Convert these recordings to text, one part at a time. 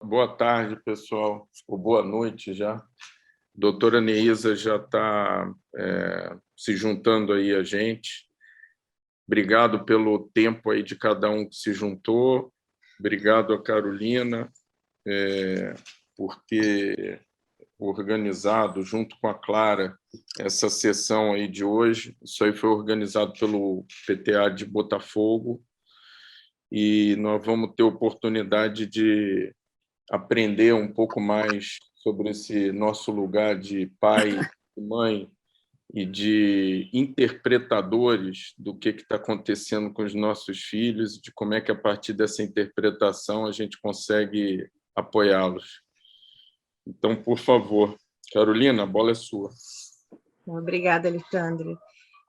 Boa tarde, pessoal, ou boa noite já. Doutora Neísa já está se juntando aí a gente. Obrigado pelo tempo aí de cada um que se juntou. Obrigado a Carolina por ter organizado, junto com a Clara, essa sessão aí de hoje. Isso aí foi organizado pelo PTA de Botafogo e nós vamos ter oportunidade de aprender um pouco mais sobre esse nosso lugar de pai e mãe e de interpretadores do que está acontecendo com os nossos filhos, de como é que, a partir dessa interpretação, a gente consegue apoiá-los. Então, por favor, Carolina, a bola é sua. Obrigada, Alexandre.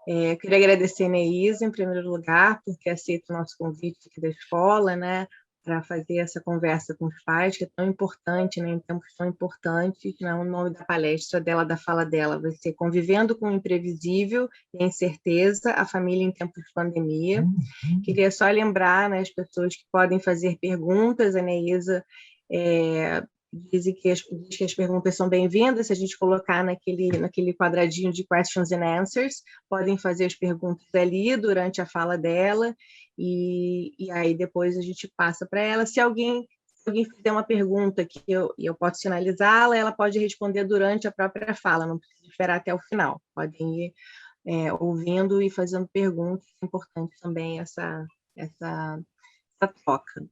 Eu queria agradecer a Neísa, em primeiro lugar, por ter aceito o nosso convite aqui da escola, né, para fazer essa conversa com os pais, que é tão importante, né, em tempos tão importantes, né, o nome da palestra dela, da fala dela, vai ser Convivendo com o Imprevisível e a Incerteza, a Família em Tempos de Pandemia. Queria só lembrar, né, as pessoas que podem fazer perguntas, a Neísa diz que as perguntas são bem-vindas, se a gente colocar naquele quadradinho de questions and answers, podem fazer as perguntas ali durante a fala dela, e aí depois a gente passa para ela. Se alguém fizer uma pergunta que eu posso sinalizá-la, ela pode responder durante a própria fala, não precisa esperar até o final, podem ir ouvindo e fazendo perguntas, é importante também essa troca.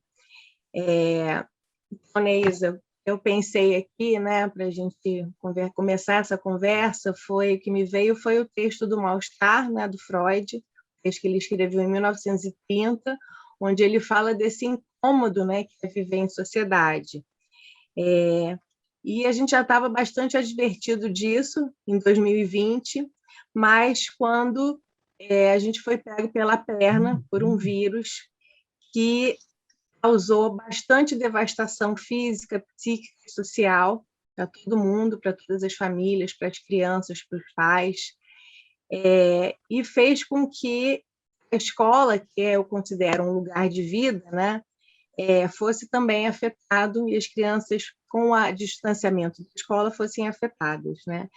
Então, Neísa, eu pensei aqui, né, para a gente começar essa conversa, o que me veio foi o texto do Mal-Estar, né, do Freud, o texto que ele escreveu em 1930, onde ele fala desse incômodo, né, que é viver em sociedade. E a gente já estava bastante advertido disso em 2020, mas quando a gente foi pego pela perna por um vírus que causou bastante devastação física, psíquica e social para todo mundo, para todas as famílias, para as crianças, para os pais, e fez com que a escola, que eu considero um lugar de vida, né, fosse também afetado e as crianças, com o distanciamento da escola, fossem afetadas, né?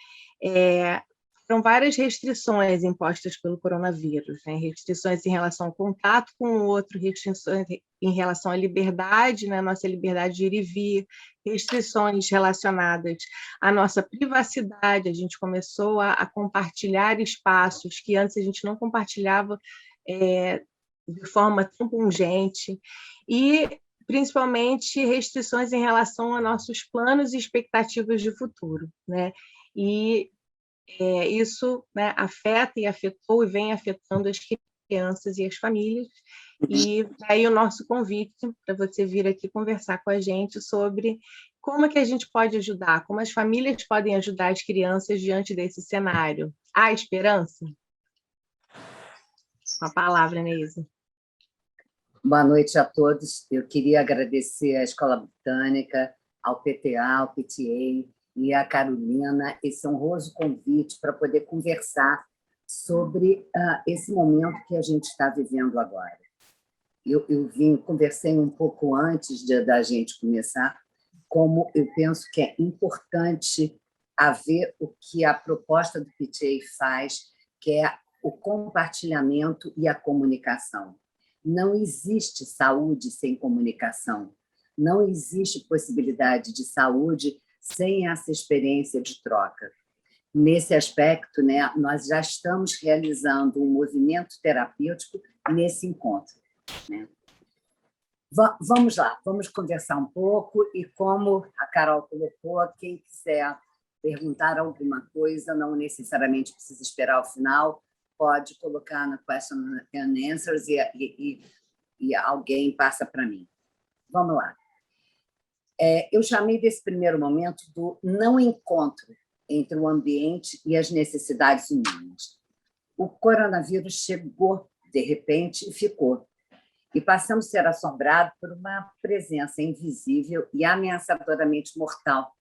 Foram várias restrições impostas pelo coronavírus, né? Restrições em relação ao contato com o outro, restrições em relação à liberdade, né? Nossa liberdade de ir e vir, restrições relacionadas à nossa privacidade. A gente começou a compartilhar espaços que antes a gente não compartilhava de forma tão pungente, e principalmente restrições em relação a nossos planos e expectativas de futuro, né? E isso, né, afeta e afetou e vem afetando as crianças e as famílias, e aí o nosso convite para você vir aqui conversar com a gente sobre como é que a gente pode ajudar, como as famílias podem ajudar as crianças diante desse cenário. Há esperança? Com a palavra, Neísa. Boa noite a todos. Eu queria agradecer à Escola Britânica, ao PTA, ao PTA e à Carolina esse honroso convite para poder conversar sobre esse momento que a gente está vivendo agora. Eu conversei um pouco antes da gente começar, como eu penso que é importante haver o que a proposta do PTA faz, que é o compartilhamento e a comunicação. Não existe saúde sem comunicação. Não existe possibilidade de saúde sem essa experiência de troca. Nesse aspecto, né, nós já estamos realizando um movimento terapêutico nesse encontro, né? Vamos lá, vamos conversar um pouco, e como a Carol colocou, quem quiser perguntar alguma coisa, não necessariamente precisa esperar o final, pode colocar na question and answers e alguém passa para mim. Vamos lá. Eu chamei desse primeiro momento do não encontro entre o ambiente e as necessidades humanas. O coronavírus chegou, de repente, e ficou. E passamos a ser assombrados por uma presença invisível e ameaçadoramente mortal,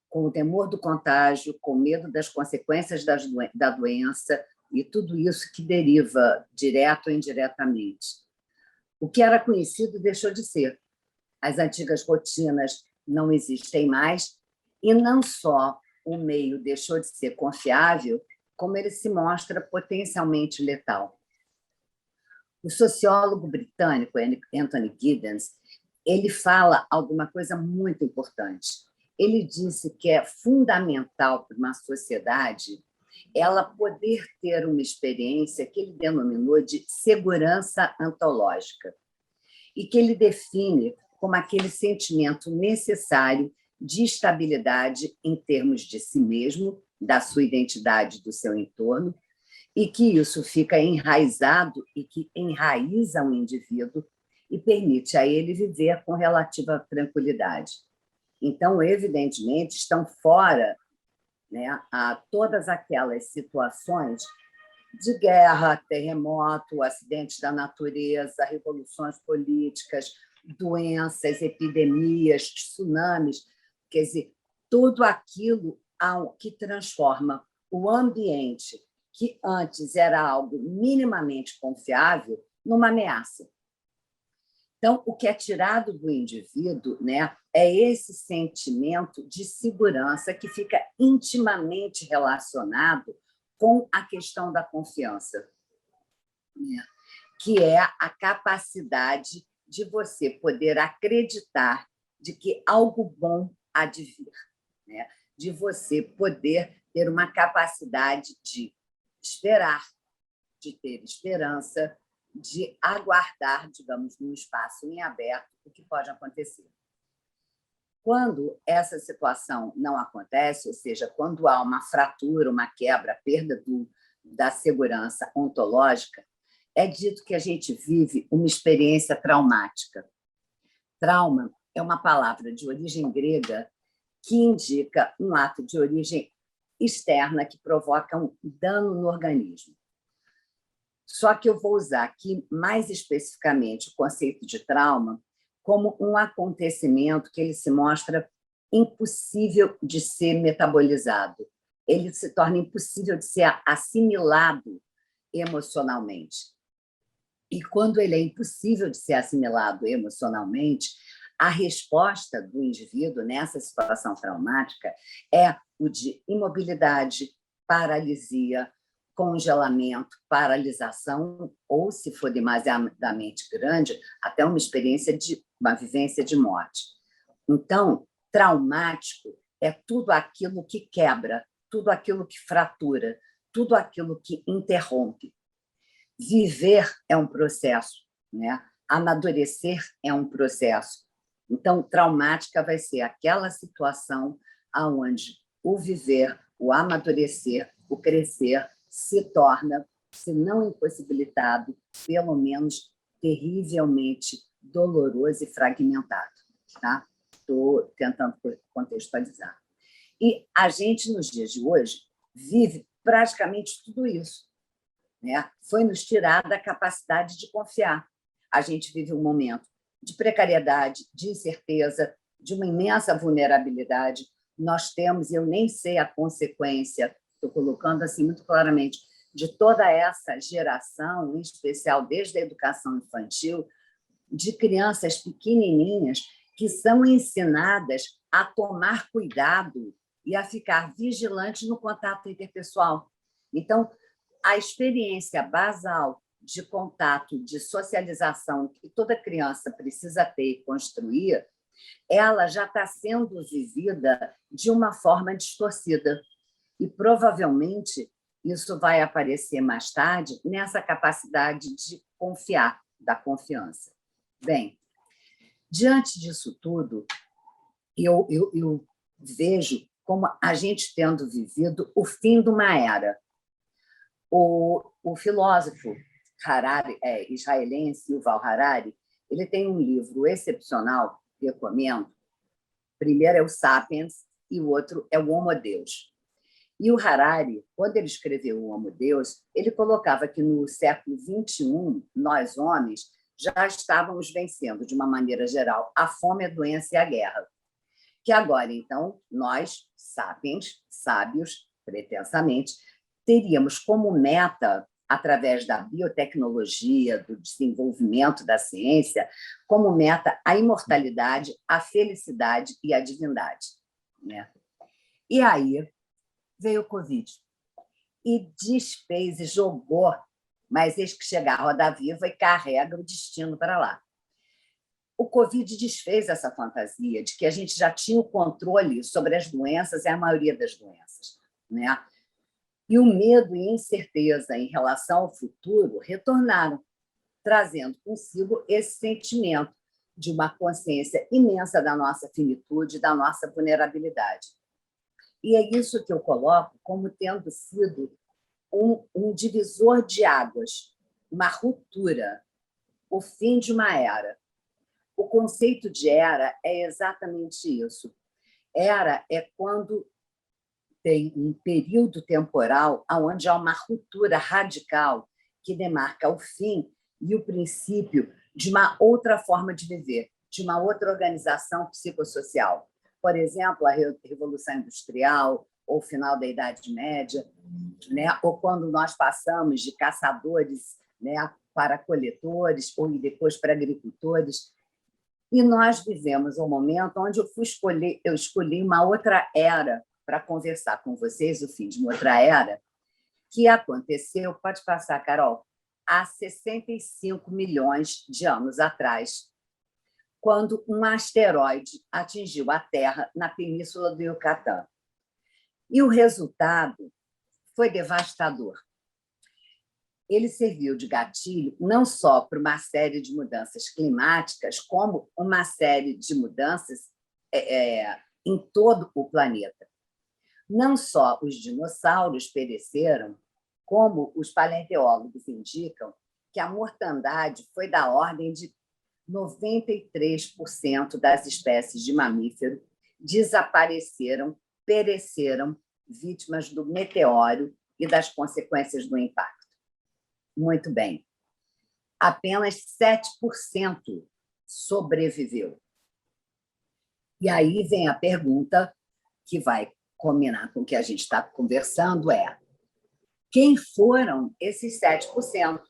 com o temor do contágio, com medo das consequências da doença, e tudo isso que deriva, direto ou indiretamente. O que era conhecido deixou de ser. As antigas rotinas não existem mais, e não só o meio deixou de ser confiável, como ele se mostra potencialmente letal. O sociólogo britânico Anthony Giddens, ele fala alguma coisa muito importante. Ele disse que é fundamental para uma sociedade ela poder ter uma experiência que ele denominou de segurança ontológica, e que ele define como aquele sentimento necessário de estabilidade em termos de si mesmo, da sua identidade, do seu entorno, e que isso fica enraizado e que enraiza o indivíduo e permite a ele viver com relativa tranquilidade. Então, evidentemente, estão fora, né, a todas aquelas situações de guerra, terremoto, acidentes da natureza, revoluções políticas, doenças, epidemias, tsunamis, quer dizer, tudo aquilo que transforma o ambiente, que antes era algo minimamente confiável, numa ameaça. Então, o que é tirado do indivíduo, né, é esse sentimento de segurança que fica intimamente relacionado com a questão da confiança, né, que é a capacidade de você poder acreditar de que algo bom há de vir, né, de você poder ter uma capacidade de esperar, de ter esperança, de aguardar, digamos, num espaço em aberto, o que pode acontecer. Quando essa situação não acontece, ou seja, quando há uma fratura, uma quebra, perda da segurança ontológica, é dito que a gente vive uma experiência traumática. Trauma é uma palavra de origem grega que indica um ato de origem externa que provoca um dano no organismo. Só que eu vou usar aqui, mais especificamente, o conceito de trauma como um acontecimento que ele se mostra impossível de ser metabolizado. Ele se torna impossível de ser assimilado emocionalmente. E quando ele é impossível de ser assimilado emocionalmente, a resposta do indivíduo nessa situação traumática é o de imobilidade, paralisia, congelamento, paralisação, ou, se for demasiadamente grande, até uma experiência uma vivência de morte. Então, traumático é tudo aquilo que quebra, tudo aquilo que fratura, tudo aquilo que interrompe. Viver é um processo, né? Amadurecer é um processo. Então, traumática vai ser aquela situação onde o viver, o amadurecer, o crescer se torna, se não impossibilitado, pelo menos terrivelmente doloroso e fragmentado. Tá? Estou tentando contextualizar. E a gente, nos dias de hoje, vive praticamente tudo isso, né? Foi nos tirada a capacidade de confiar. A gente vive um momento de precariedade, de incerteza, de uma imensa vulnerabilidade. Nós temos, eu nem sei a consequência, estou colocando assim muito claramente, de toda essa geração, em especial desde a educação infantil, de crianças pequenininhas que são ensinadas a tomar cuidado e a ficar vigilantes no contato interpessoal. Então, a experiência basal de contato, de socialização que toda criança precisa ter e construir, ela já está sendo vivida de uma forma distorcida. E, provavelmente, isso vai aparecer mais tarde nessa capacidade de confiar, da confiança. Bem, diante disso tudo, eu vejo como a gente tendo vivido o fim de uma era. O filósofo Harari, israelense, Yuval Harari, ele tem um livro excepcional, que eu recomendo. O primeiro é o Sapiens e o outro é o Homo Deus. E o Harari, quando ele escreveu o Homo Deus, ele colocava que no século XXI, nós, homens, já estávamos vencendo, de uma maneira geral, a fome, a doença e a guerra. Que agora, então, nós, sapiens, sábios, pretensamente, teríamos como meta através da biotecnologia, do desenvolvimento da ciência, como meta a imortalidade, a felicidade e a divindade, né? E aí veio o Covid e desfez e jogou, mas eis que chega a roda viva e carrega o destino para lá. O Covid desfez essa fantasia de que a gente já tinha o controle sobre as doenças e a maioria das doenças, né? E o medo e incerteza em relação ao futuro retornaram, trazendo consigo esse sentimento de uma consciência imensa da nossa finitude, da nossa vulnerabilidade. E é isso que eu coloco como tendo sido um divisor de águas, uma ruptura, o fim de uma era. O conceito de era é exatamente isso. Era é quando tem um período temporal onde há uma ruptura radical que demarca o fim e o princípio de uma outra forma de viver, de uma outra organização psicossocial. Por exemplo, a Revolução Industrial, ou o final da Idade Média, né? Ou quando nós passamos de caçadores, né, para coletores, ou depois para agricultores. E nós vivemos um momento onde eu escolhi uma outra era para conversar com vocês, o fim de uma outra era, que aconteceu, pode passar, Carol, há 65 milhões de anos atrás, quando um asteroide atingiu a Terra na Península do Yucatán. E o resultado foi devastador. Ele serviu de gatilho não só para uma série de mudanças climáticas, como uma série de mudanças em todo o planeta. Não só os dinossauros pereceram, como os paleontólogos indicam que a mortandade foi da ordem de 93% das espécies de mamífero desapareceram, pereceram, vítimas do meteoro e das consequências do impacto. Muito bem. Apenas 7% sobreviveu. E aí vem a pergunta que vai combinar com o que a gente está conversando, quem foram esses 7%?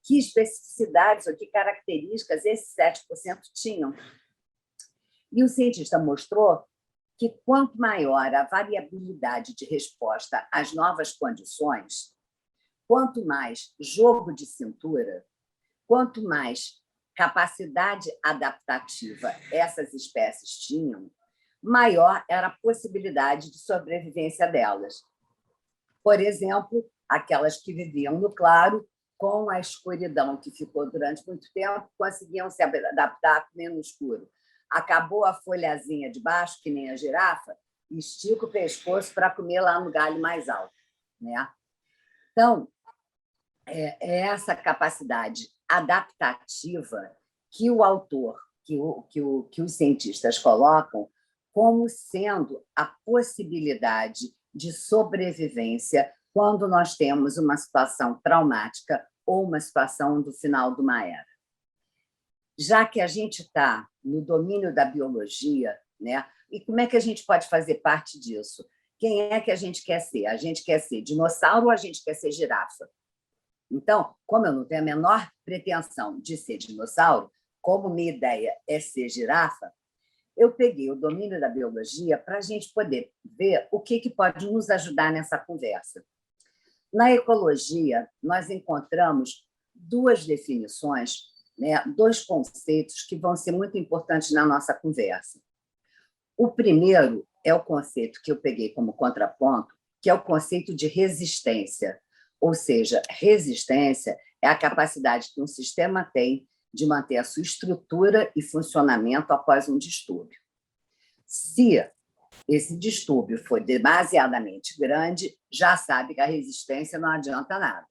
Que especificidades ou que características esses 7% tinham? E o cientista mostrou que quanto maior a variabilidade de resposta às novas condições, quanto mais jogo de cintura, quanto mais capacidade adaptativa essas espécies tinham, maior era a possibilidade de sobrevivência delas. Por exemplo, aquelas que viviam no claro, com a escuridão que ficou durante muito tempo, conseguiam se adaptar no escuro. Acabou a folhazinha de baixo, que nem a girafa, e estica o pescoço para comer lá no galho mais alto, né? Então, é essa capacidade adaptativa que o autor, que os cientistas colocam como sendo a possibilidade de sobrevivência quando nós temos uma situação traumática ou uma situação do final de uma era. Já que a gente está no domínio da biologia, né? E como é que a gente pode fazer parte disso? Quem é que a gente quer ser? A gente quer ser dinossauro ou a gente quer ser girafa? Então, como eu não tenho a menor pretensão de ser dinossauro, como minha ideia é ser girafa, eu peguei o domínio da biologia para a gente poder ver o que pode nos ajudar nessa conversa. Na ecologia, nós encontramos duas definições, né, dois conceitos que vão ser muito importantes na nossa conversa. O primeiro é o conceito que eu peguei como contraponto, que é o conceito de resistência. Ou seja, resistência é a capacidade que um sistema tem de manter a sua estrutura e funcionamento após um distúrbio. Se esse distúrbio for demasiadamente grande, já sabe que a resistência não adianta nada.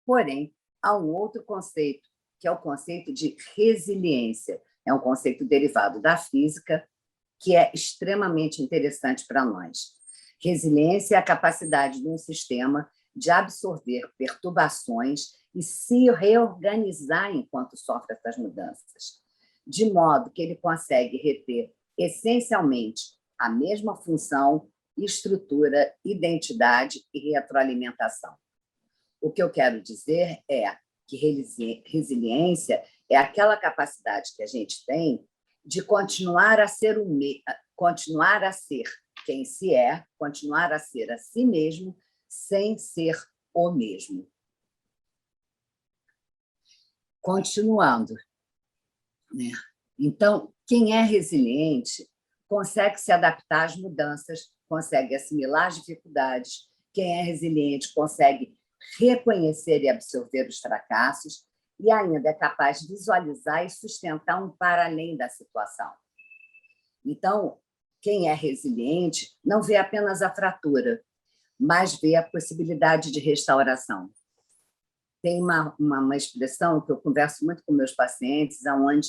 Porém, há um outro conceito, que é o conceito de resiliência. É um conceito derivado da física, que é extremamente interessante para nós. Resiliência é a capacidade de um sistema de absorver perturbações e se reorganizar enquanto sofre essas mudanças, de modo que ele consegue reter essencialmente a mesma função, estrutura, identidade e retroalimentação. O que eu quero dizer é que resiliência é aquela capacidade que a gente tem de continuar a ser continuar a ser quem se é, continuar a ser a si mesmo, sem ser o mesmo. Continuando, né? Então, quem é resiliente consegue se adaptar às mudanças, consegue assimilar as dificuldades. Quem é resiliente consegue reconhecer e absorver os fracassos e ainda é capaz de visualizar e sustentar um para além da situação. Então, quem é resiliente não vê apenas a fratura, mas vê a possibilidade de restauração. Tem uma expressão que eu converso muito com meus pacientes, onde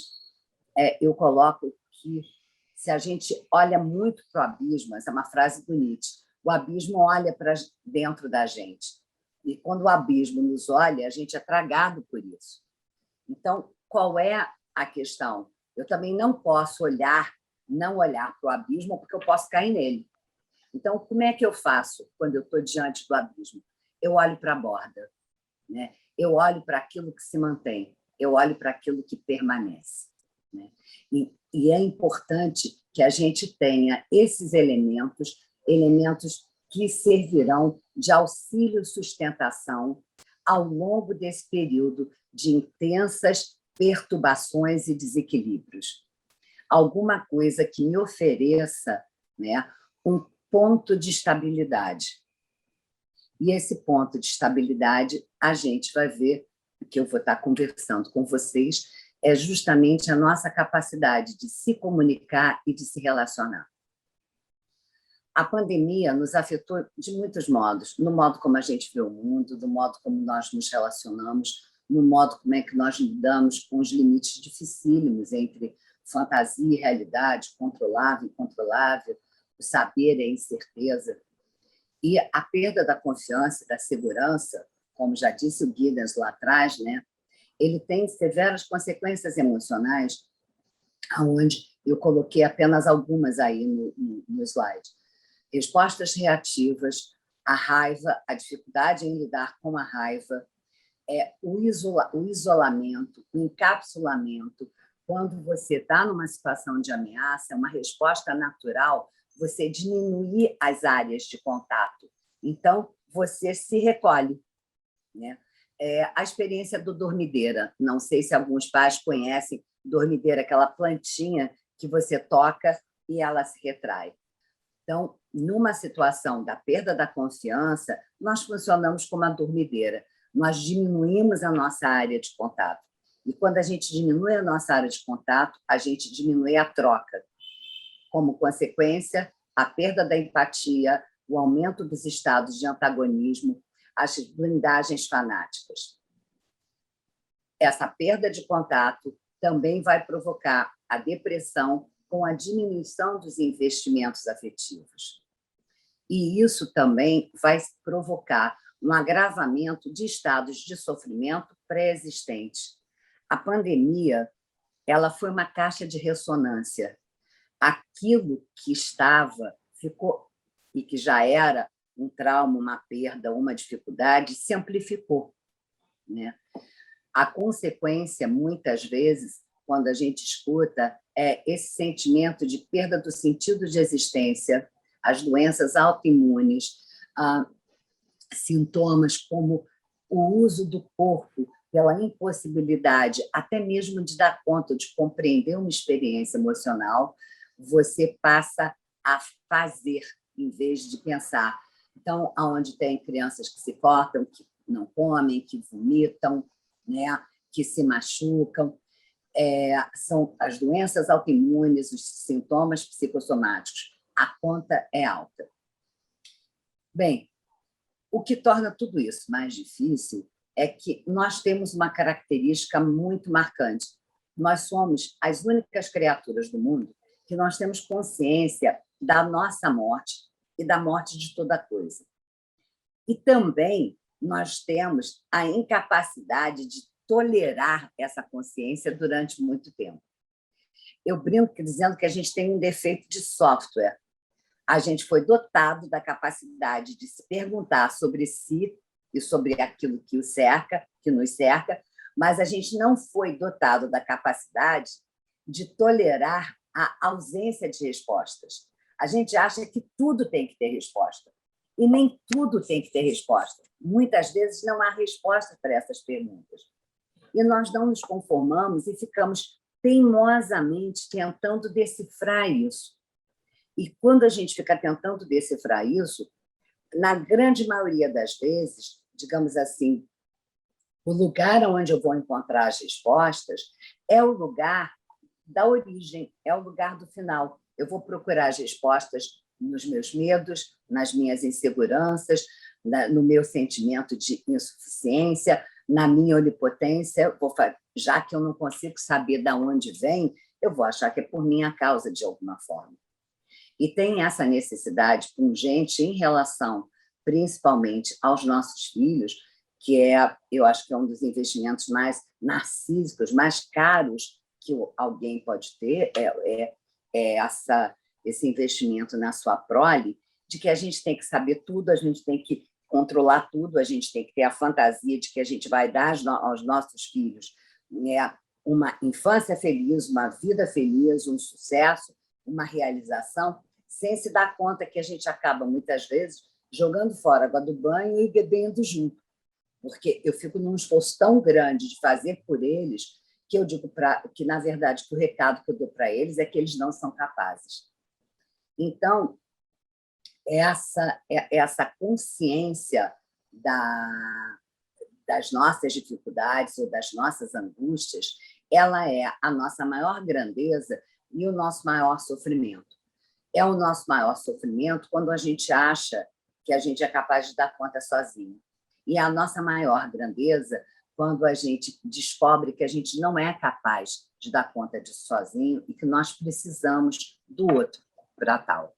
eu coloco que se a gente olha muito para o abismo, essa é uma frase do Nietzsche, o abismo olha para dentro da gente. E quando o abismo nos olha, a gente é tragado por isso. Então, qual é a questão? Eu também não posso não olhar para o abismo, porque eu posso cair nele. Então, como é que eu faço quando eu estou diante do abismo? Eu olho para a borda, né? Eu olho para aquilo que se mantém, eu olho para aquilo que permanece, né? E é importante que a gente tenha esses elementos que servirão de auxílio e sustentação ao longo desse período de intensas perturbações e desequilíbrios. Alguma coisa que me ofereça, né, um ponto de estabilidade. E esse ponto de estabilidade, a gente vai ver, que eu vou estar conversando com vocês, é justamente a nossa capacidade de se comunicar e de se relacionar. A pandemia nos afetou de muitos modos, no modo como a gente vê o mundo, do modo como nós nos relacionamos, no modo como é que nós lidamos com os limites dificílimos entre fantasia e realidade, controlável e incontrolável, o saber e a incerteza. E a perda da confiança, da segurança, como já disse o Giddens lá atrás, né, ele tem severas consequências emocionais, onde eu coloquei apenas algumas aí no slide. Respostas reativas, a raiva, a dificuldade em lidar com a raiva, o isolamento, o encapsulamento. Quando você está numa situação de ameaça, é uma resposta natural você diminuir as áreas de contato. Então, você se recolhe, né? A experiência do dormideira. Não sei se alguns pais conhecem dormideira, aquela plantinha que você toca e ela se retrai. Então, numa situação da perda da confiança, nós funcionamos como a dormideira. Nós diminuímos a nossa área de contato. E quando a gente diminui a nossa área de contato, a gente diminui a troca. Como consequência, a perda da empatia, o aumento dos estados de antagonismo, as blindagens fanáticas. Essa perda de contato também vai provocar a depressão com a diminuição dos investimentos afetivos. E isso também vai provocar um agravamento de estados de sofrimento pré-existentes. A pandemia, ela foi uma caixa de ressonância. Aquilo que estava, ficou, e que já era um trauma, uma perda, uma dificuldade, se amplificou, né? A consequência, muitas vezes, quando a gente escuta, é esse sentimento de perda do sentido de existência, as doenças autoimunes, sintomas como o uso do corpo pela impossibilidade até mesmo de dar conta, de compreender uma experiência emocional, você passa a fazer em vez de pensar. Então, onde tem crianças que se cortam, que não comem, que vomitam, né, que se machucam, são as doenças autoimunes, os sintomas psicossomáticos. A conta é alta. Bem, o que torna tudo isso mais difícil é que nós temos uma característica muito marcante. Nós somos as únicas criaturas do mundo que nós temos consciência da nossa morte e da morte de toda coisa. E também nós temos a incapacidade de tolerar essa consciência durante muito tempo. Eu brinco dizendo que a gente tem um defeito de software. A gente foi dotado da capacidade de se perguntar sobre si e sobre aquilo que nos cerca, mas a gente não foi dotado da capacidade de tolerar a ausência de respostas. A gente acha que tudo tem que ter resposta, e nem tudo tem que ter resposta. Muitas vezes não há resposta para essas perguntas. E nós não nos conformamos e ficamos teimosamente tentando decifrar isso. E quando a gente fica tentando decifrar isso, na grande maioria das vezes, digamos assim, o lugar onde eu vou encontrar as respostas é o lugar da origem, é o lugar do final. Eu vou procurar as respostas nos meus medos, nas minhas inseguranças, no meu sentimento de insuficiência, na minha onipotência. Já que eu não consigo saber de onde vem, eu vou achar que é por minha causa, de alguma forma. E tem essa necessidade pungente em relação, principalmente, aos nossos filhos, que eu acho que é um dos investimentos mais narcísicos, mais caros que alguém pode ter, esse investimento na sua prole, de que a gente tem que saber tudo, a gente tem que controlar tudo, a gente tem que ter a fantasia de que a gente vai dar aos nossos filhos uma infância feliz, uma vida feliz, um sucesso, uma realização, sem se dar conta que a gente acaba, muitas vezes, jogando fora a água do banho e bebendo junto. Porque eu fico num esforço tão grande de fazer por eles que eu digo que, na verdade, que o recado que eu dou para eles é que eles não são capazes. Então, essa consciência das nossas dificuldades ou das nossas angústias, ela é a nossa maior grandeza e o nosso maior sofrimento. É o nosso maior sofrimento quando a gente acha que a gente é capaz de dar conta sozinho. E é a nossa maior grandeza quando a gente descobre que a gente não é capaz de dar conta disso sozinho e que nós precisamos do outro para tal.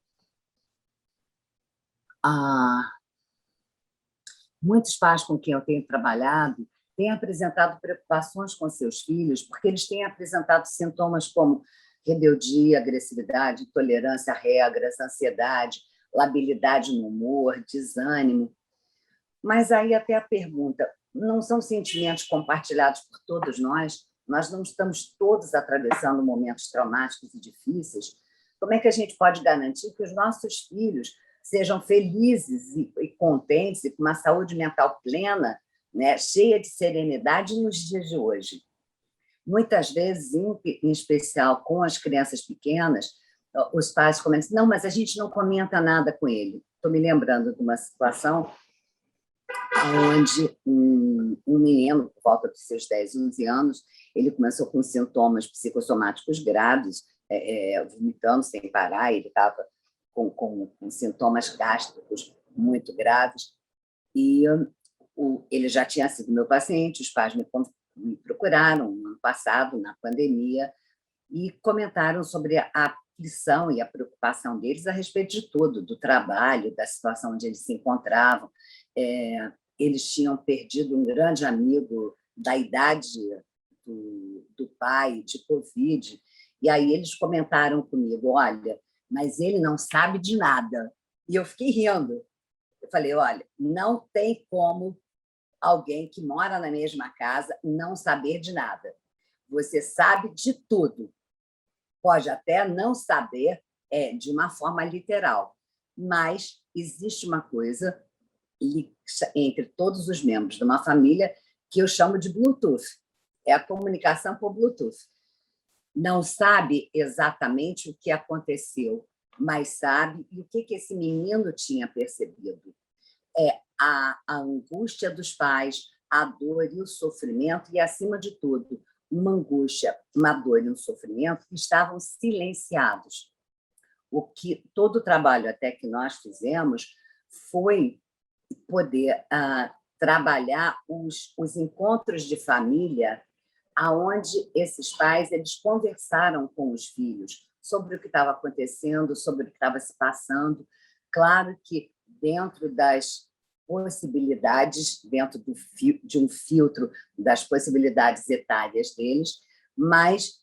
Muitos pais com quem eu tenho trabalhado têm apresentado preocupações com seus filhos, porque eles têm apresentado sintomas como rebeldia, agressividade, intolerância a regras, ansiedade, labilidade no humor, desânimo. Mas aí até a pergunta, não são sentimentos compartilhados por todos nós? Nós não estamos todos atravessando momentos traumáticos e difíceis? Como é que a gente pode garantir que os nossos filhos sejam felizes e contentes e com uma saúde mental plena, né, cheia de serenidade nos dias de hoje? Muitas vezes, em especial com as crianças pequenas, os pais comentam, não, mas a gente não comenta nada com ele. Estou me lembrando de uma situação onde um menino, por volta dos seus 10, 11 anos, ele começou com sintomas psicossomáticos graves, vomitando sem parar, ele estava com sintomas gástricos muito graves, e ele já tinha sido meu paciente, os pais me procuraram no ano passado, na pandemia, e comentaram sobre a aflição e a preocupação deles a respeito de tudo, do trabalho, da situação onde eles se encontravam. Eles tinham perdido um grande amigo da idade do pai, de Covid, e aí eles comentaram comigo, olha, mas ele não sabe de nada. E eu fiquei rindo. Eu falei, olha, não tem como alguém que mora na mesma casa não saber de nada. Você sabe de tudo. Pode até não saber de uma forma literal, mas existe uma coisa entre todos os membros de uma família que eu chamo de Bluetooth. É a comunicação por Bluetooth. Não sabe exatamente o que aconteceu, mas sabe o que esse menino tinha percebido. A angústia dos pais, a dor e o sofrimento, e, acima de tudo, uma angústia, uma dor e um sofrimento que estavam silenciados. Todo o trabalho até que nós fizemos foi poder trabalhar os encontros de família, aonde esses pais eles conversaram com os filhos sobre o que estava acontecendo, sobre o que estava se passando. Claro que dentro das possibilidades, dentro de um filtro das possibilidades etárias deles, mas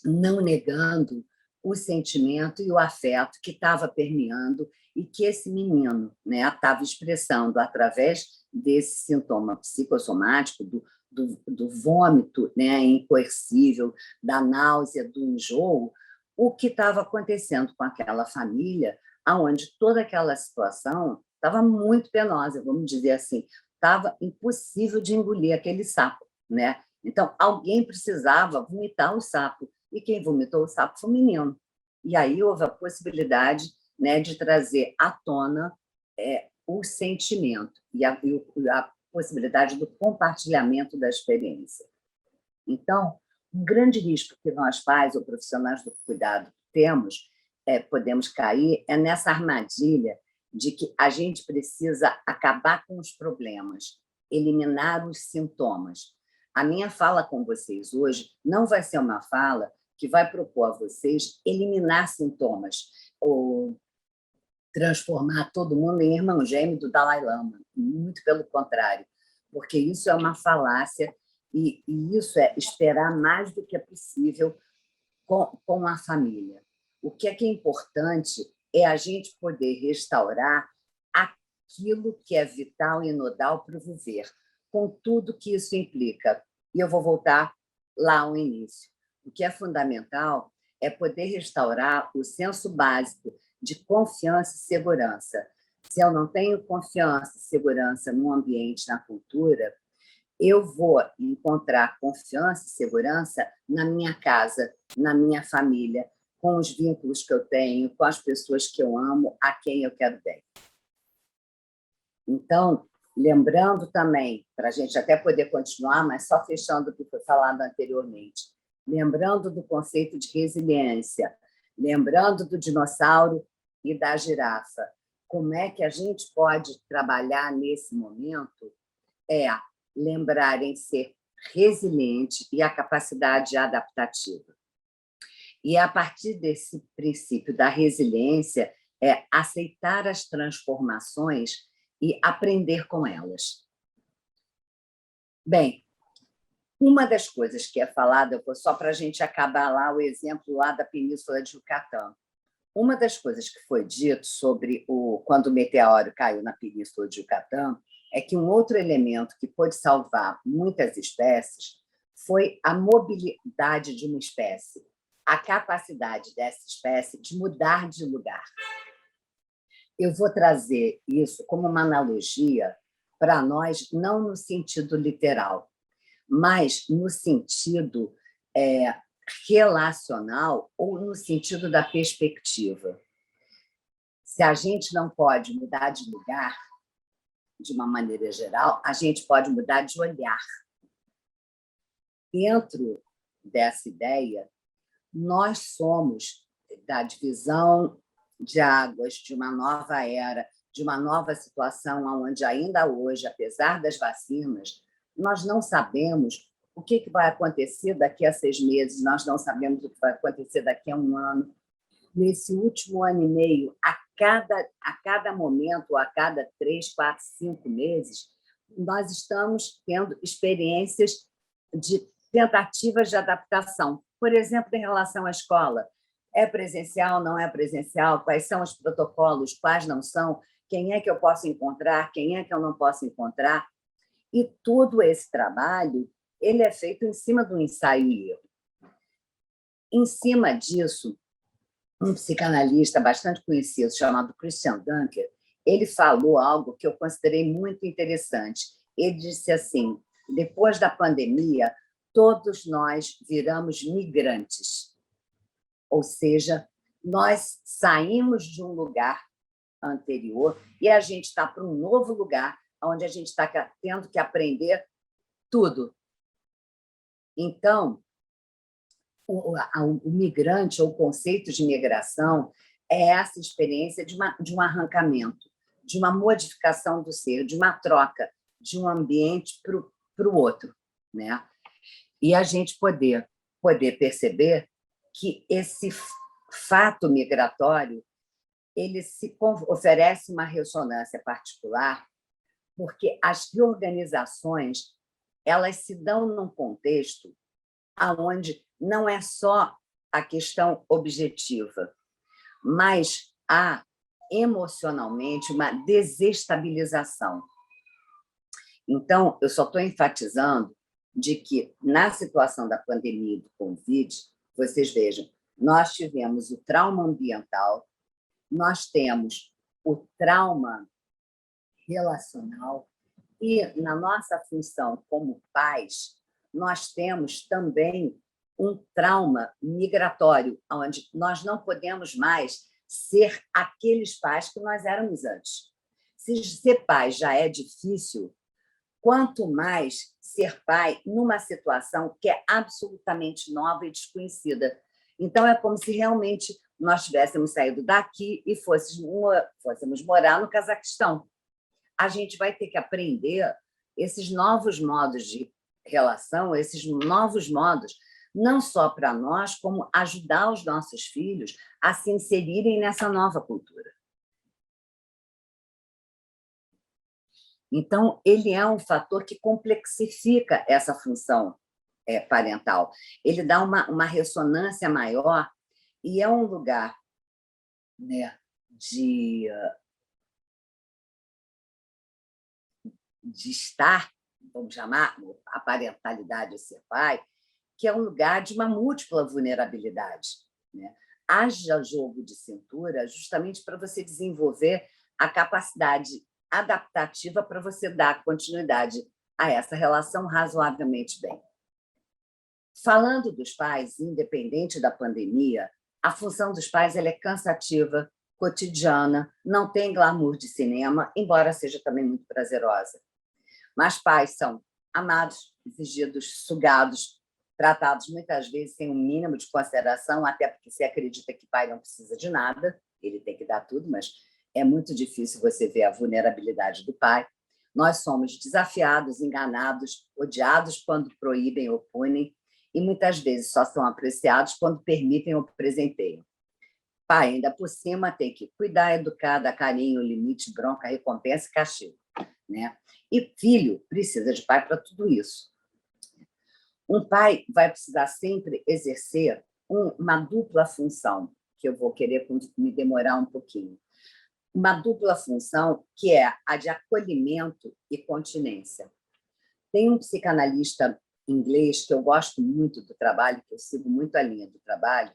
não negando o sentimento e o afeto que estava permeando e que esse menino, né, estava expressando através desse sintoma psicossomático, do vômito, né, incoercível, da náusea, do enjoo, o que estava acontecendo com aquela família, onde toda aquela situação estava muito penosa, vamos dizer assim, estava impossível de engolir aquele sapo, né? Então, alguém precisava vomitar o sapo, e quem vomitou o sapo foi o menino. E aí houve a possibilidade, né, de trazer à tona o sentimento e a possibilidade do compartilhamento da experiência. Então, um grande risco que nós pais ou profissionais do cuidado temos, podemos cair, é nessa armadilha de que a gente precisa acabar com os problemas, eliminar os sintomas. A minha fala com vocês hoje não vai ser uma fala que vai propor a vocês eliminar sintomas ou transformar todo mundo em irmão gêmeo do Dalai Lama. Muito pelo contrário, porque isso é uma falácia e isso é esperar mais do que é possível com a família. O que é importante é a gente poder restaurar aquilo que é vital e nodal para o viver, com tudo que isso implica. E eu vou voltar lá ao início. O que é fundamental é poder restaurar o senso básico de confiança e segurança. Se eu não tenho confiança e segurança no ambiente, na cultura, eu vou encontrar confiança e segurança na minha casa, na minha família, com os vínculos que eu tenho, com as pessoas que eu amo, a quem eu quero bem. Então, lembrando também, para a gente até poder continuar, mas só fechando o que foi falado anteriormente, lembrando do conceito de resiliência, lembrando do dinossauro e da girafa, como é que a gente pode trabalhar nesse momento? Lembrar em ser resiliente e a capacidade adaptativa. E, a partir desse princípio da resiliência, aceitar as transformações e aprender com elas. Bem, uma das coisas que é falada, só para a gente acabar lá o exemplo lá da Península de Yucatán, uma das coisas que foi dito sobre quando o meteoro caiu na Península de Yucatán é que um outro elemento que pôde salvar muitas espécies foi a mobilidade de uma espécie, a capacidade dessa espécie de mudar de lugar. Eu vou trazer isso como uma analogia para nós, não no sentido literal, mas no sentido relacional ou no sentido da perspectiva. Se a gente não pode mudar de lugar, de uma maneira geral, a gente pode mudar de olhar. Dentro dessa ideia, nós somos da divisão de águas, de uma nova era, de uma nova situação onde ainda hoje, apesar das vacinas, nós não sabemos o que vai acontecer daqui a 6 meses, nós não sabemos o que vai acontecer daqui a 1 ano. Nesse último ano e meio, a cada momento, a cada 3, 4, 5 meses, nós estamos tendo experiências de tentativas de adaptação. Por exemplo, em relação à escola, é presencial, não é presencial? Quais são os protocolos, quais não são? Quem é que eu posso encontrar, quem é que eu não posso encontrar? E todo esse trabalho ele é feito em cima do ensaio e erro. Em cima disso, um psicanalista bastante conhecido, chamado Christian Dunker, ele falou algo que eu considerei muito interessante. Ele disse assim, depois da pandemia, todos nós viramos migrantes. Ou seja, nós saímos de um lugar anterior e a gente está para um novo lugar, onde a gente está tendo que aprender tudo. Então, o migrante, ou o conceito de migração, é essa experiência de um arrancamento, de uma modificação do ser, de uma troca de um ambiente para o outro, né? E a gente poder perceber que esse fato migratório ele oferece uma ressonância particular, porque as reorganizações elas se dão num contexto onde não é só a questão objetiva, mas há emocionalmente uma desestabilização. Então, eu só estou enfatizando de que, na situação da pandemia do Covid, vocês vejam, nós tivemos o trauma ambiental, nós temos o trauma relacional e, na nossa função como pais, nós temos também um trauma migratório, onde nós não podemos mais ser aqueles pais que nós éramos antes. Se ser pai já é difícil, quanto mais ser pai numa situação que é absolutamente nova e desconhecida. Então, é como se realmente nós tivéssemos saído daqui e fôssemos morar no Cazaquistão. A gente vai ter que aprender esses novos modos de relação, esses novos modos, não só para nós, como ajudar os nossos filhos a se inserirem nessa nova cultura. Então, ele é um fator que complexifica essa função parental. Ele dá uma ressonância maior e é um lugar, né, de estar, vamos chamar, a parentalidade de ser pai, que é um lugar de uma múltipla vulnerabilidade, né? Haja jogo de cintura justamente para você desenvolver a capacidade adaptativa para você dar continuidade a essa relação razoavelmente bem. Falando dos pais, independente da pandemia, a função dos pais ela é cansativa, cotidiana, não tem glamour de cinema, embora seja também muito prazerosa. Mas pais são amados, exigidos, sugados, tratados muitas vezes sem um mínimo de consideração, até porque se acredita que pai não precisa de nada, ele tem que dar tudo, mas é muito difícil você ver a vulnerabilidade do pai. Nós somos desafiados, enganados, odiados quando proíbem ou punem, e muitas vezes só são apreciados quando permitem ou presenteiam. Pai, ainda por cima, tem que cuidar, educar, dar carinho, limite, bronca, recompensa e castigo, né? E filho precisa de pai para tudo isso. Um pai vai precisar sempre exercer uma dupla função, que eu vou querer me demorar um pouquinho. Uma dupla função que é a de acolhimento e continência. Tem um psicanalista inglês que eu gosto muito do trabalho, que eu sigo muito a linha do trabalho,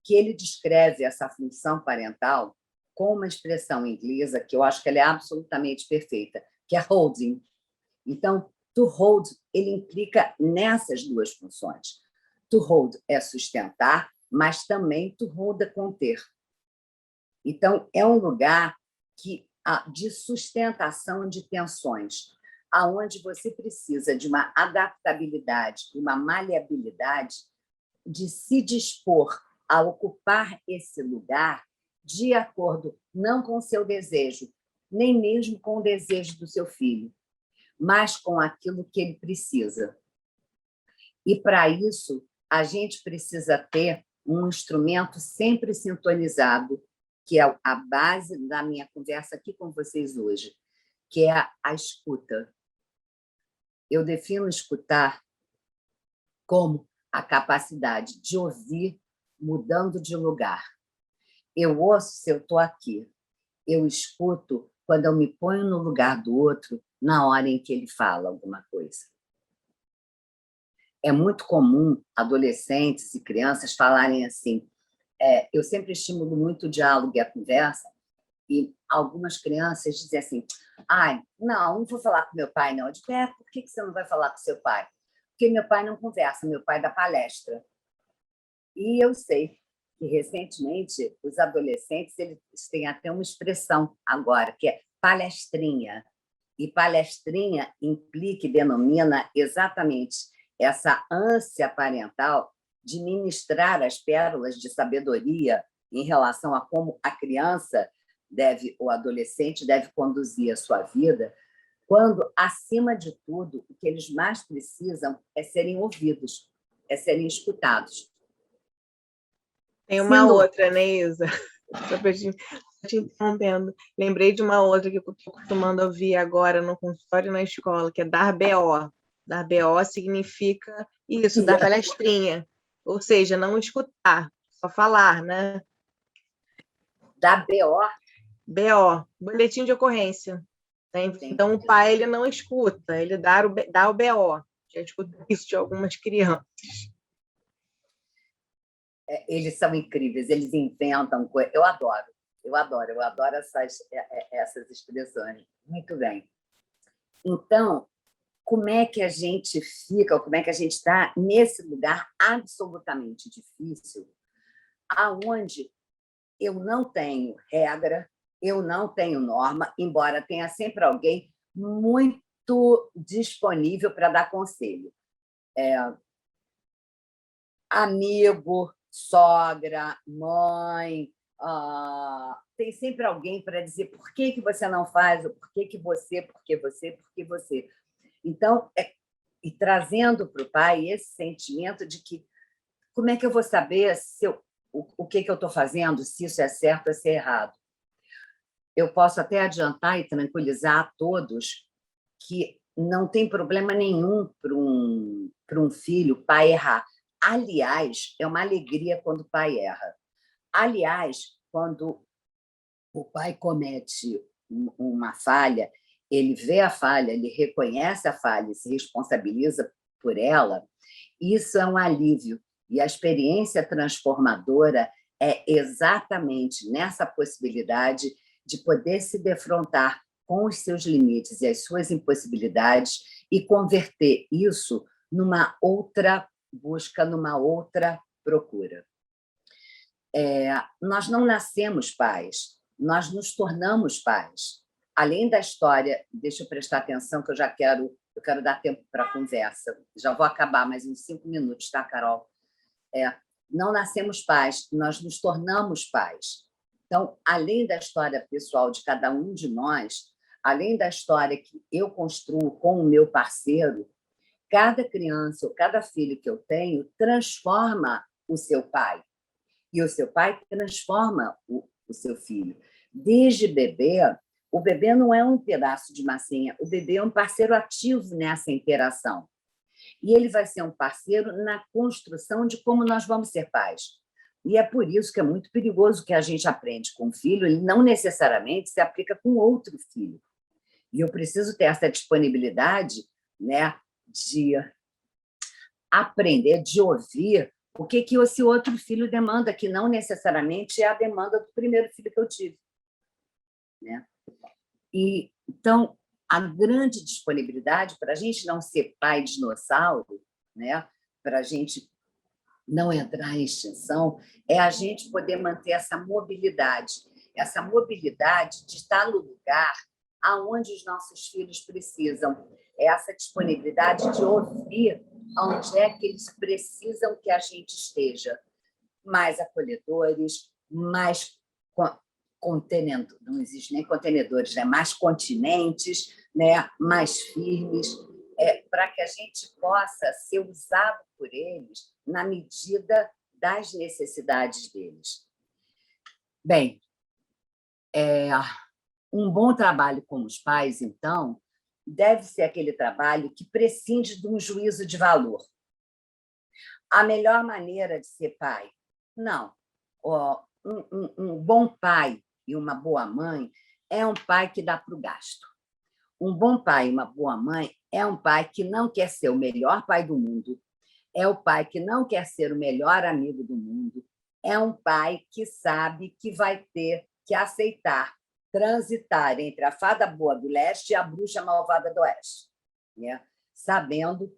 que ele descreve essa função parental com uma expressão inglesa que eu acho que ela é absolutamente perfeita, que é holding. Então, to hold, ele implica nessas duas funções. To hold é sustentar, mas também to hold é conter. Então, é um lugar de sustentação de tensões, aonde você precisa de uma adaptabilidade, uma maleabilidade de se dispor a ocupar esse lugar de acordo não com o seu desejo, nem mesmo com o desejo do seu filho, mas com aquilo que ele precisa. E, para isso, a gente precisa ter um instrumento sempre sintonizado, que é a base da minha conversa aqui com vocês hoje, que é a escuta. Eu defino escutar como a capacidade de ouvir mudando de lugar. Eu ouço se eu estou aqui. Eu escuto quando eu me ponho no lugar do outro na hora em que ele fala alguma coisa. É muito comum adolescentes e crianças falarem assim, eu sempre estimulo muito o diálogo e a conversa, e algumas crianças dizem assim, não vou falar com meu pai, não. Eu digo, por que você não vai falar com seu pai? Porque meu pai não conversa, meu pai dá palestra. E eu sei que, recentemente, os adolescentes eles têm até uma expressão agora, que é palestrinha. E palestrinha implica e denomina exatamente essa ânsia parental de ministrar as pérolas de sabedoria em relação a como a criança o adolescente deve conduzir a sua vida, quando, acima de tudo, o que eles mais precisam é serem ouvidos, é serem escutados. Tem uma outra, né, Isa? Só para te interrompendo. Lembrei de uma outra que eu estou acostumando a ouvir agora no consultório e na escola, que é dar BO. Dar BO significa isso, dar palestrinha. Ou seja, não escutar, só falar, né? Dar BO? BO, boletim de ocorrência. né? Então, o pai ele não escuta, ele dá o BO. Já escuto isso de algumas crianças. Eles são incríveis, eles inventam coisas. Eu adoro essas expressões. Muito bem. Então, como é que a gente fica, como é que a gente está nesse lugar absolutamente difícil, aonde eu não tenho regra, eu não tenho norma, embora tenha sempre alguém muito disponível para dar conselho. Amigo, sogra, mãe, tem sempre alguém para dizer por que você não faz, ou por que você, por que você, por que você. Então, e trazendo para o pai esse sentimento de que como é que eu vou saber se o que eu estou fazendo, se isso é certo ou se é errado. Eu posso até adiantar e tranquilizar a todos que não tem problema nenhum para um filho, pai, errar. Aliás, é uma alegria quando o pai erra. Aliás, quando o pai comete uma falha, ele vê a falha, ele reconhece a falha e se responsabiliza por ela, isso é um alívio. E a experiência transformadora é exatamente nessa possibilidade de poder se defrontar com os seus limites e as suas impossibilidades e converter isso numa outra busca, numa outra procura. Nós não nascemos pais, nós nos tornamos pais. Além da história, deixa eu prestar atenção que eu quero dar tempo para a conversa. Já vou acabar mais uns 5 minutos, tá, Carol? Não nascemos pais, nós nos tornamos pais. Então, além da história pessoal de cada um de nós, além da história que eu construo com o meu parceiro, cada criança ou cada filho que eu tenho transforma o seu pai. E o seu pai transforma o seu filho. Desde bebê, o bebê não é um pedaço de massinha, o bebê é um parceiro ativo nessa interação. E ele vai ser um parceiro na construção de como nós vamos ser pais. E é por isso que é muito perigoso que a gente aprende com um filho, ele não necessariamente se aplica com outro filho. E eu preciso ter essa disponibilidade, né, de aprender, de ouvir o que esse outro filho demanda, que não necessariamente é a demanda do primeiro filho que eu tive. Né? E, então, a grande disponibilidade para a gente não ser pai dinossauro, né? Para a gente não entrar em extinção, é a gente poder manter essa mobilidade de estar no lugar aonde os nossos filhos precisam, essa disponibilidade de ouvir onde é que eles precisam que a gente esteja, mais acolhedores, mais contenedores, não existe nem contenedores, né? Mais continentes, né? Mais firmes, para que a gente possa ser usado por eles na medida das necessidades deles. Bem, um bom trabalho com os pais, então, deve ser aquele trabalho que prescinde de um juízo de valor. A melhor maneira de ser pai? Não. Um bom pai e uma boa mãe é um pai que dá para o gasto. Um bom pai e uma boa mãe é um pai que não quer ser o melhor pai do mundo, é o pai que não quer ser o melhor amigo do mundo, é um pai que sabe que vai ter que aceitar transitar entre a fada boa do leste e a bruxa malvada do oeste, né? Sabendo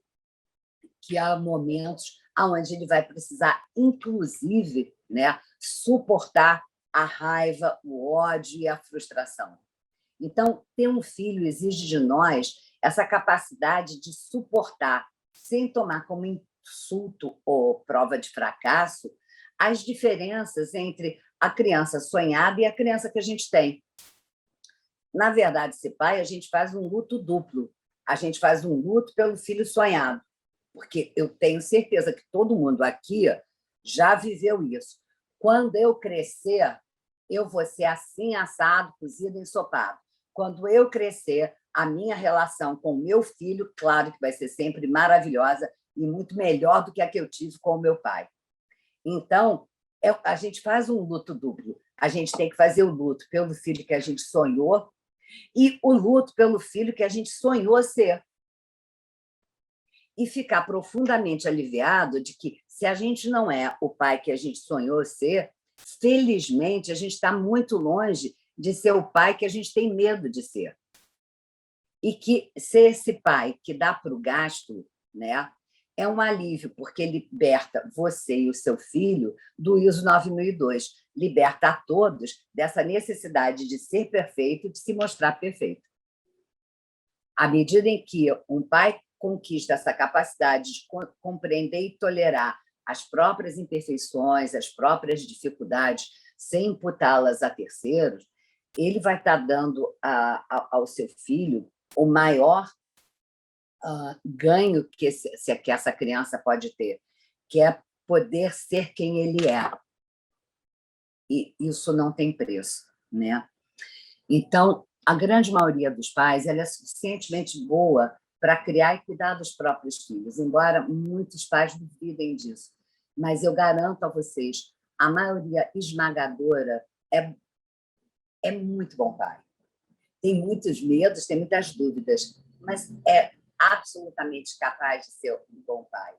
que há momentos onde ele vai precisar, inclusive, né, suportar a raiva, o ódio e a frustração. Então, ter um filho exige de nós essa capacidade de suportar, sem tomar como insulto ou prova de fracasso, as diferenças entre a criança sonhada e a criança que a gente tem. Na verdade, ser pai, a gente faz um luto duplo. A gente faz um luto pelo filho sonhado, porque eu tenho certeza que todo mundo aqui já viveu isso. Quando eu crescer, eu vou ser assim, assado, cozido, ensopado. Quando eu crescer, a minha relação com o meu filho, claro que vai ser sempre maravilhosa e muito melhor do que a que eu tive com o meu pai. Então, a gente faz um luto duplo. A gente tem que fazer o luto pelo filho que a gente sonhou E o luto pelo filho que a gente sonhou ser. E ficar profundamente aliviado de que, se a gente não é o pai que a gente sonhou ser, felizmente, a gente está muito longe de ser o pai que a gente tem medo de ser. E que ser esse pai que dá para o gasto, né, é um alívio, porque liberta você e o seu filho do ISO 9002, liberta a todos dessa necessidade de ser perfeito e de se mostrar perfeito. À medida em que um pai conquista essa capacidade de compreender e tolerar as próprias imperfeições, as próprias dificuldades, sem imputá-las a terceiros, ele vai estar dando ao seu filho o maior ganho que essa criança pode ter, que é poder ser quem ele é. E isso não tem preço, né? Então, a grande maioria dos pais ela é suficientemente boa para criar e cuidar dos próprios filhos, embora muitos pais duvidem disso. Mas eu garanto a vocês, a maioria esmagadora é muito bom pai. Tem muitos medos, tem muitas dúvidas, mas é absolutamente capaz de ser um bom pai.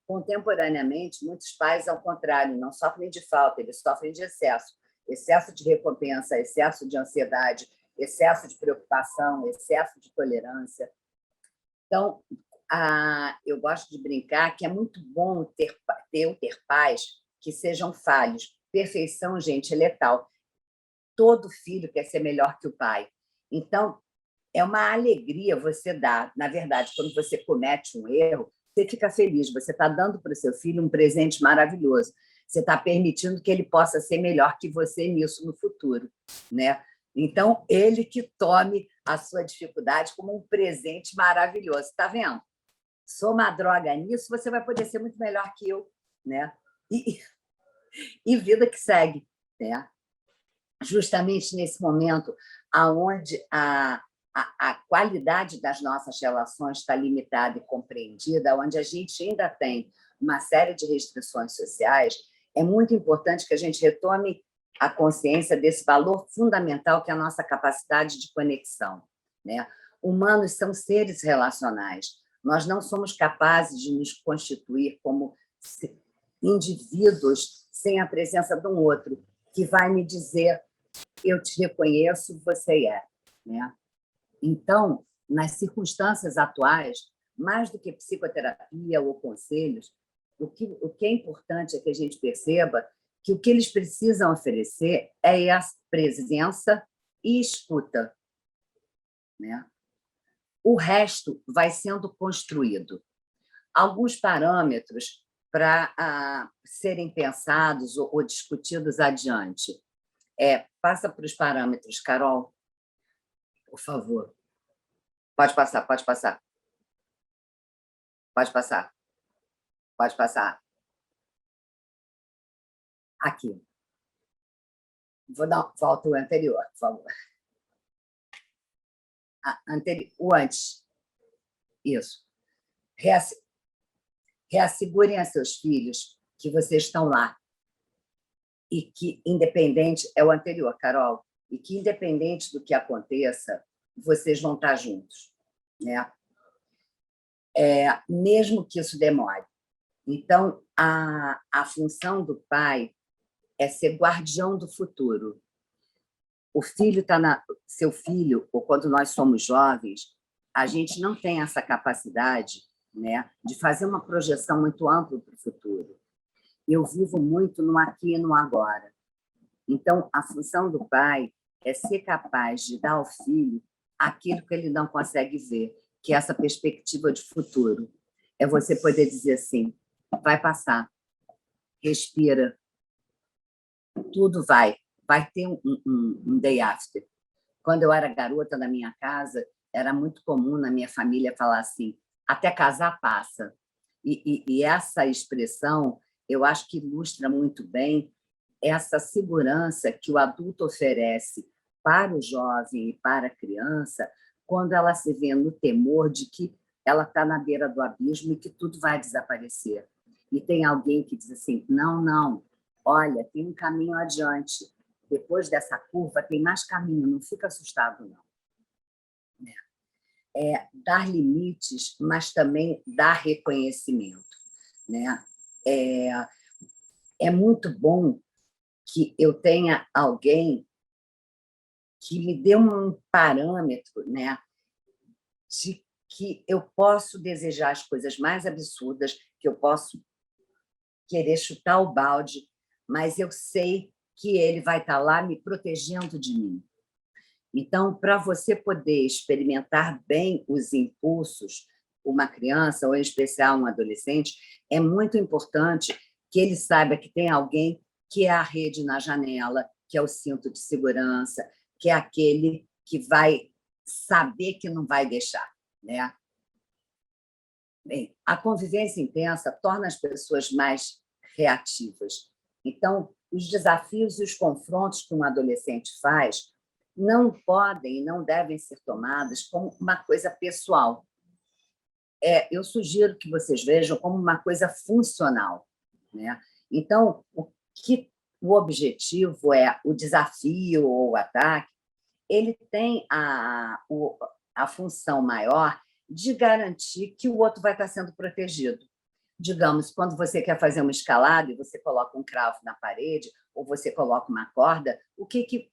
Contemporaneamente, muitos pais, ao contrário, não sofrem de falta, eles sofrem de excesso. Excesso de recompensa, excesso de ansiedade, excesso de preocupação, excesso de tolerância. Então, eu gosto de brincar que é muito bom ter pais que sejam falhos. Perfeição, gente, é letal. Todo filho quer ser melhor que o pai. Então, é uma alegria você dar. Na verdade, quando você comete um erro, você fica feliz, você está dando para o seu filho um presente maravilhoso. Você está permitindo que ele possa ser melhor que você nisso no futuro, né? Então, ele que tome a sua dificuldade como um presente maravilhoso. Está vendo? Sou uma droga nisso, você vai poder ser muito melhor que eu, né? E vida que segue, né? Justamente nesse momento onde a qualidade das nossas relações está limitada e compreendida, onde a gente ainda tem uma série de restrições sociais, é muito importante que a gente retome a consciência desse valor fundamental que é a nossa capacidade de conexão, né? Humanos são seres relacionais. Nós não somos capazes de nos constituir como indivíduos sem a presença de um outro, que vai me dizer: eu te reconheço, você é, né? Então, nas circunstâncias atuais, mais do que psicoterapia ou conselhos, o que é importante é que a gente perceba que o que eles precisam oferecer é a presença e escuta, né? O resto vai sendo construído. Alguns parâmetros para serem pensados ou discutidos adiante. Passa para os parâmetros, Carol, por favor. Pode passar, pode passar. Pode passar. Pode passar. Aqui. Volta o anterior, por favor. O antes. Isso. Reassegurem a seus filhos que vocês estão lá. E que, independente, é o anterior, Carol, e que, independente do que aconteça, vocês vão estar juntos, né? Mesmo que isso demore. Então, a função do pai é ser guardião do futuro. O filho está seu filho, ou quando nós somos jovens, a gente não tem essa capacidade, né, de fazer uma projeção muito ampla para o futuro. Eu vivo muito no aqui e no agora. Então, a função do pai é ser capaz de dar ao filho aquilo que ele não consegue ver, que é essa perspectiva de futuro. É você poder dizer assim: vai passar, respira, tudo vai ter um day after. Quando eu era garota na minha casa, era muito comum na minha família falar assim: até casar passa. E essa expressão, eu acho que ilustra muito bem essa segurança que o adulto oferece para o jovem e para a criança quando ela se vê no temor de que ela está na beira do abismo e que tudo vai desaparecer. E tem alguém que diz assim: não, olha, tem um caminho adiante. Depois dessa curva tem mais caminho, não fica assustado, não. dar limites, mas também dar reconhecimento, né? É muito bom que eu tenha alguém que me dê um parâmetro, né, de que eu posso desejar as coisas mais absurdas, que eu posso querer chutar o balde, mas eu sei que ele vai estar lá me protegendo de mim. Então, para você poder experimentar bem os impulsos, uma criança, ou em especial um adolescente, é muito importante que ele saiba que tem alguém que é a rede na janela, que é o cinto de segurança, que é aquele que vai saber que não vai deixar, né? Bem, a convivência intensa torna as pessoas mais reativas. Então, os desafios e os confrontos que um adolescente faz não podem e não devem ser tomados como uma coisa pessoal. Eu sugiro que vocês vejam como uma coisa funcional, né? Então, o objetivo é o desafio ou o ataque, ele tem a função maior de garantir que o outro vai estar sendo protegido. Digamos, quando você quer fazer uma escalada e você coloca um cravo na parede ou você coloca uma corda, o que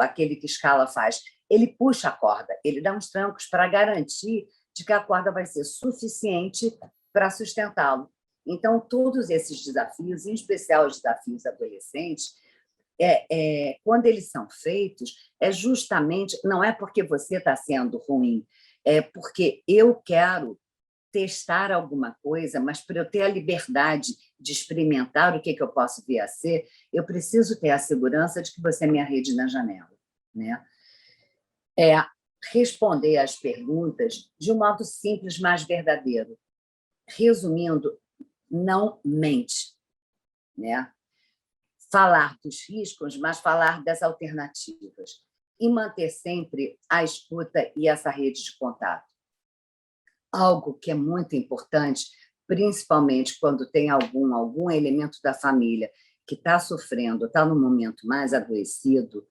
aquele que escala faz? Ele puxa a corda, ele dá uns trancos para garantir de que a corda vai ser suficiente para sustentá-lo. Então, todos esses desafios, em especial os desafios adolescentes, quando eles são feitos, justamente, não é porque você está sendo ruim, é porque eu quero testar alguma coisa, mas para eu ter a liberdade de experimentar o que eu posso vir a ser, eu preciso ter a segurança de que você é minha rede na janela, né? Responder às perguntas de um modo simples, mas verdadeiro. Resumindo, não mente, né? Falar dos riscos, mas falar das alternativas. E manter sempre a escuta e essa rede de contato. Algo que é muito importante, principalmente quando tem algum elemento da família que está sofrendo, está num momento mais adoecido,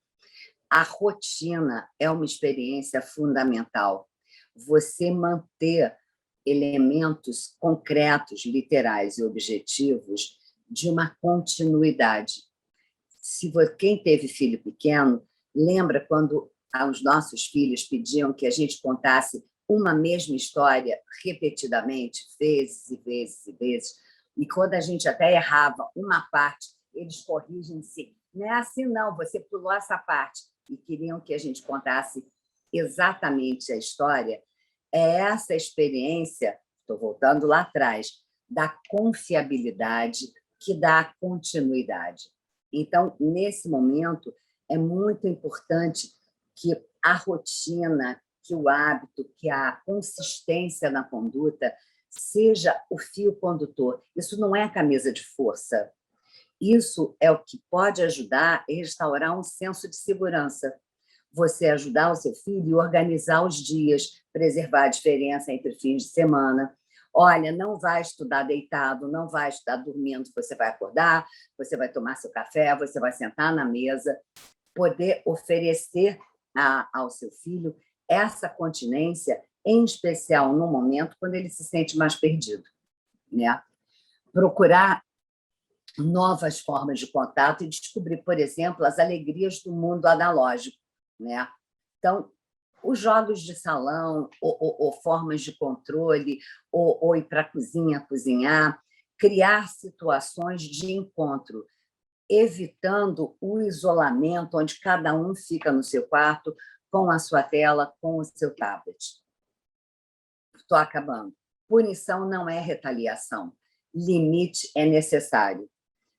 a rotina é uma experiência fundamental. Você manter elementos concretos, literais e objetivos de uma continuidade. Quem teve filho pequeno, lembra quando os nossos filhos pediam que a gente contasse uma mesma história repetidamente, vezes e vezes e vezes, e quando a gente até errava uma parte, eles corrigem-se. Não é assim, não, você pulou essa parte. E queriam que a gente contasse exatamente a história. É essa experiência, estou voltando lá atrás, da confiabilidade que dá continuidade. Então, nesse momento, é muito importante que a rotina, que o hábito, que a consistência na conduta seja o fio condutor. Isso não é camisa de força. Isso é o que pode ajudar a restaurar um senso de segurança. Você ajudar o seu filho a organizar os dias, preservar a diferença entre fins de semana. Olha, não vai estudar deitado, não vai estudar dormindo, você vai acordar, você vai tomar seu café, você vai sentar na mesa, poder oferecer ao seu filho essa continência, em especial no momento quando ele se sente mais perdido, né? Procurar novas formas de contato e descobrir, por exemplo, as alegrias do mundo analógico, né? Então, os jogos de salão, ou formas de controle, ou ir para a cozinha cozinhar, criar situações de encontro, evitando o isolamento, onde cada um fica no seu quarto, com a sua tela, com o seu tablet. Estou acabando. Punição não é retaliação. Limite é necessário.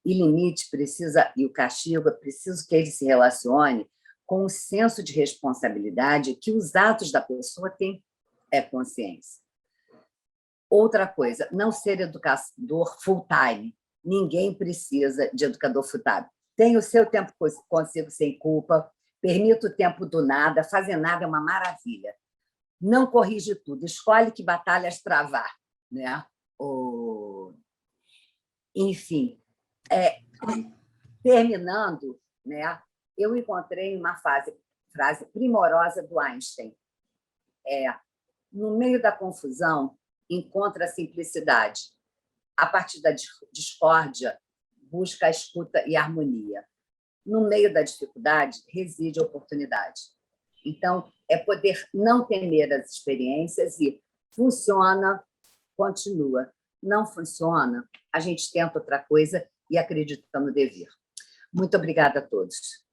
E limite precisa, e o castigo é preciso que ele se relacione com o senso de responsabilidade que os atos da pessoa têm consciência. Outra coisa, não ser educador full-time. Ninguém precisa de educador full-time. Tem o seu tempo consigo sem culpa, permita o tempo do nada, fazer nada é uma maravilha. Não corrige tudo, escolhe que batalhas travar, né? Enfim, terminando, né? Eu encontrei uma frase primorosa do Einstein. No meio da confusão, encontra a simplicidade. A partir da discórdia, busca a escuta e a harmonia. No meio da dificuldade, reside a oportunidade. Então, é poder não temer as experiências e funciona, continua. Não funciona, a gente tenta outra coisa e acredita no dever. Muito obrigada a todos.